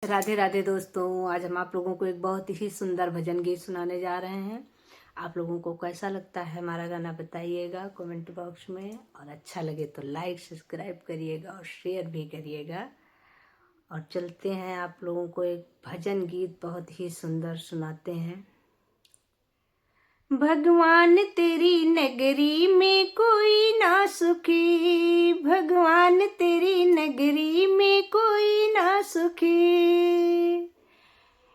राधे राधे दोस्तों, आज हम आप लोगों को एक बहुत ही सुंदर भजन गीत सुनाने जा रहे हैं। आप लोगों को कैसा लगता है हमारा गाना बताइएगा कमेंट बॉक्स में, और अच्छा लगे तो लाइक सब्सक्राइब करिएगा और शेयर भी करिएगा। और चलते हैं, आप लोगों को एक भजन गीत बहुत ही सुंदर सुनाते हैं। भगवान तेरी नगरी में कोई ना सुखी, भगवान तेरी नगरी में कोई ना सुखी।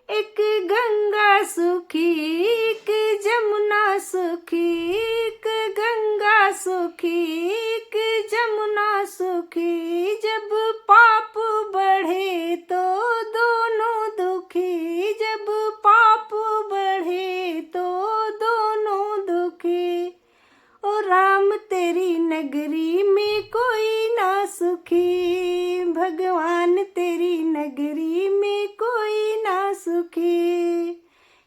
एक गंगा सुखी, एक जमुना सुखी, एक गंगा सुखी, एक जमुना सुखी। जब पाप बढ़े तो दोनों दुखी, जब पाप बढ़े तो दोनों दुखी। ओ राम तेरी नगरी में कोई ना सुखी, भगवान तेरी नगरी में कोई ना सुखी।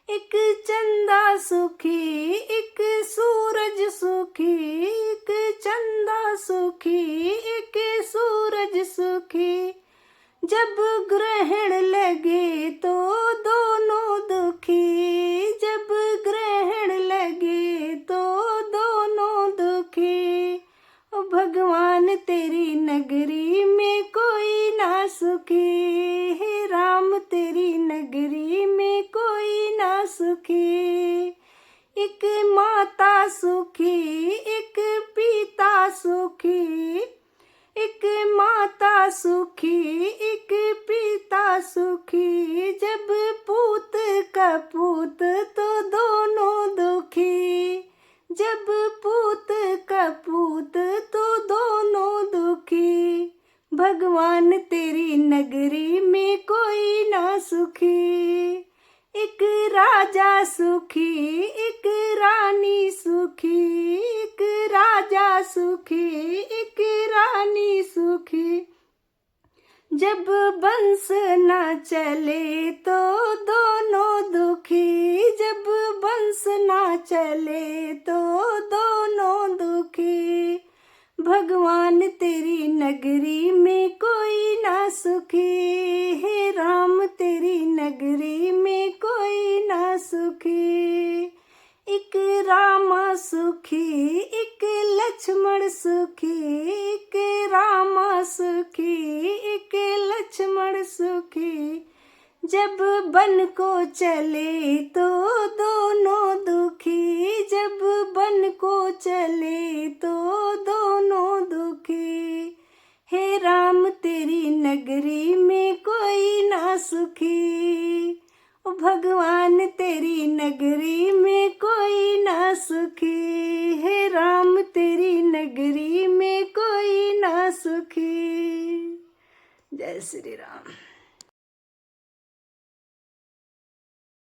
एक चंदा सुखी, एक सूरज सुखी, एक चंदा सुखी, एक सूरज सुखी। जब ग्रहण लगे तो दोनों दुखी, जब ग्रहण लगे तो दोनों दुखी। ओ भगवान तेरी नगरी में कोई ना सुखी, हे राम तेरी नगरी में कोई ना सुखी। एक माता सुखी, एक पिता सुखी, एक माता सुखी, एक पिता सुखी। जब पूत कपूत तो दोनों दुखी, जब पूत कपूत तो दोनों दुखी। भगवान तेरी नगरी में कोई ना सुखी। एक राजा सुखी, एक रानी सुखी, एक राजा सुखी, एक रानी सुखी। जब बंस ना चले तो दोनों दुखी, जब बंस ना चले तो दोनों दुखी। भगवान तेरी नगरी में कोई ना सुखी, हे राम तेरी नगरी में कोई ना सुखी। एक रामा सुखी, एक लक्ष्मण सुखी, एक रामा सुखी, एक लक्ष्मण सुखी। जब बन को चले तो दोनों दुखी, जब बन को चले तो दोनों दुखी। हे राम तेरी नगरी में कोई ना सुखी, ओ भगवान तेरी नगरी में कोई ना सुखी। हे राम तेरी नगरी में कोई ना सुखी। जय श्री राम।